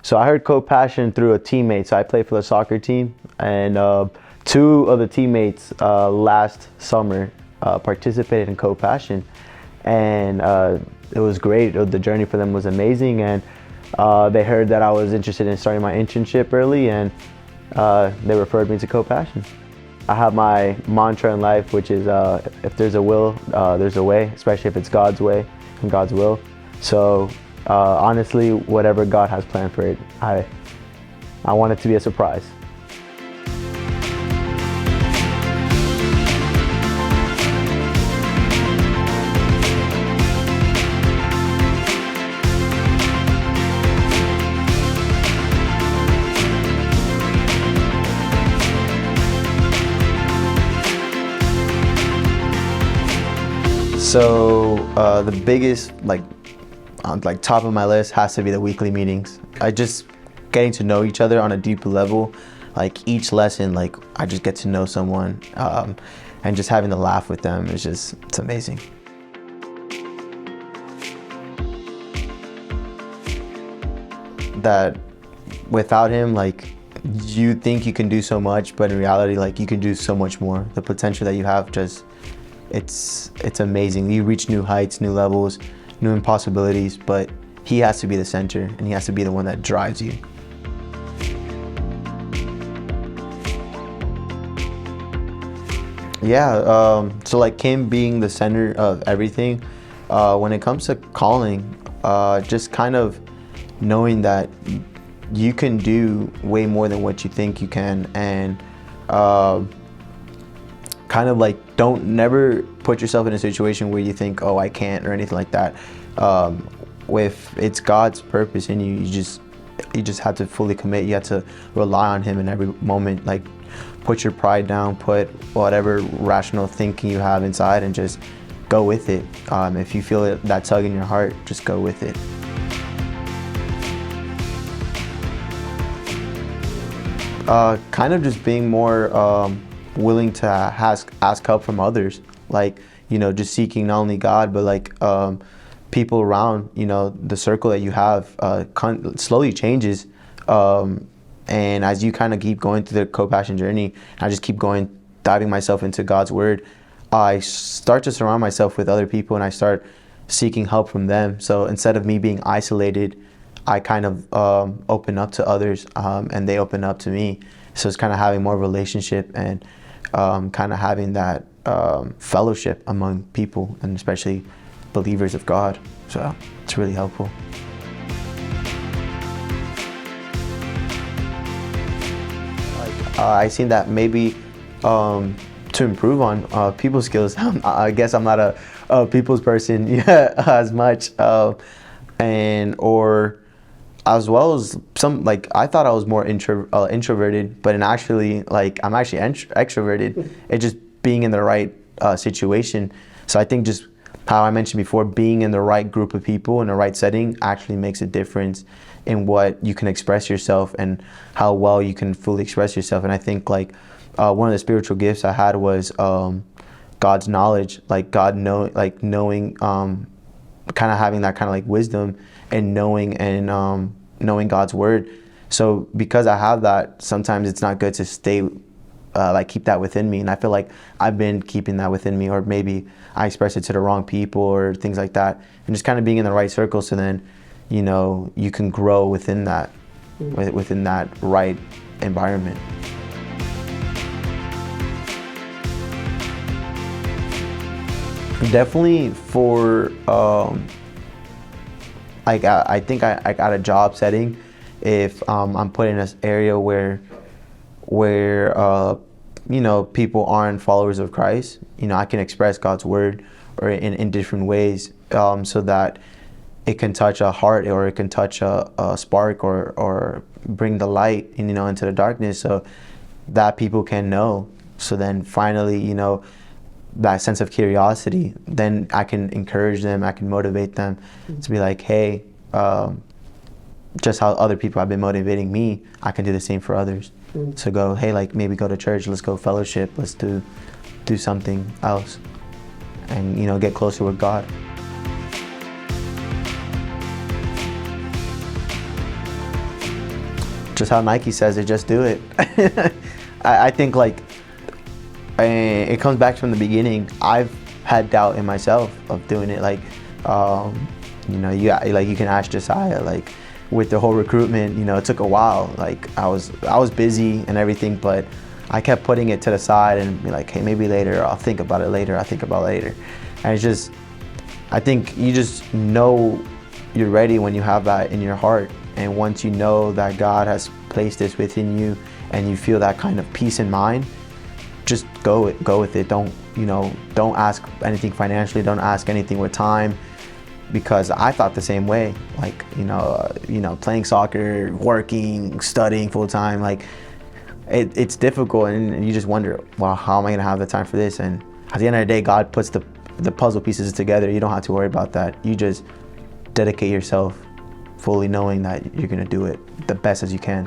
So I heard CoPassion through a teammate. So I played for the soccer team, and two of the teammates last summer participated in CoPassion, and it was great. The journey for them was amazing, and they heard that I was interested in starting my internship early, and they referred me to CoPassion. I have my mantra in life, which is if there's a will, there's a way, especially if it's God's way and God's will. So honestly, whatever God has planned for it, I want it to be a surprise. So the biggest, top of my list has to be the weekly meetings. I just getting to know each other on a deeper level. Like each lesson, I just get to know someone, and just having to laugh with them is it's amazing. That without him, you think you can do so much, but in reality, you can do so much more. The potential that you have it's amazing. You reach new heights, new levels, new impossibilities, but he has to be the center, and he has to be the one that drives you. Yeah, so him being the center of everything, when it comes to calling, just kind of knowing that you can do way more than what you think you can, and don't never put yourself in a situation where you think, oh, I can't, or anything like that. If it's God's purpose in you, you just have to fully commit. You have to rely on him in every moment. Put your pride down, put whatever rational thinking you have inside, and just go with it. If you feel that tug in your heart, just go with it. Kind of just being more willing to ask help from others, just seeking not only God, but people around, the circle that you have slowly changes, and as you kind of keep going through the CoPassion journey, I just keep diving myself into God's word, I start to surround myself with other people, and I start seeking help from them. So instead of me being isolated, I kind of open up to others, and they open up to me. So it's kind of having more relationship, and kind of having that fellowship among people, and especially believers of God. So it's really helpful. I seen that maybe to improve on people skills. I guess I'm not a people's person as much, or as well as some, I thought I was more introverted, but I'm actually extroverted. It's just being in the right situation. So I think just how I mentioned before, being in the right group of people in the right setting actually makes a difference in what you can express yourself and how well you can fully express yourself. And I think one of the spiritual gifts I had was God's knowledge, knowing, kind of having that kind of wisdom, and knowing God's word. So because I have that, sometimes it's not good to stay keep that within me, and I feel like I've been keeping that within me, or maybe I express it to the wrong people or things like that, and just kind of being in the right circle, so then you can grow within that right environment. Definitely for I think I got a job setting, if I'm put in an area where people aren't followers of Christ, I can express God's word or in different ways, so that it can touch a heart, or it can touch a spark, or bring the light into the darkness, so that people can know. So then finally, that sense of curiosity, then I can encourage them, I can motivate them to be like, hey, just how other people have been motivating me, I can do the same for others. To go, hey, maybe go to church, let's go fellowship, let's do something else, and get closer with God. just how Nike says it, just do it. I think like it comes back from the beginning. I've had doubt in myself of doing it. Like, you know, you can ask Josiah, like with the whole recruitment, you know, it took a while. Like I was busy and everything, but I kept putting it to the side and be like, hey, maybe later, I'll think about it later, And it's just, I think you just know you're ready when you have that in your heart. And once you know that God has placed this within you and you feel that kind of peace in mind, just go with it. Don't ask anything financially, don't ask anything with time, because I thought the same way. Like, playing soccer, working, studying full time, like it's difficult, and you just wonder, well, how am I gonna have the time for this? And at the end of the day, God puts the puzzle pieces together. You don't have to worry about that. You just dedicate yourself fully knowing that you're gonna do it the best as you can.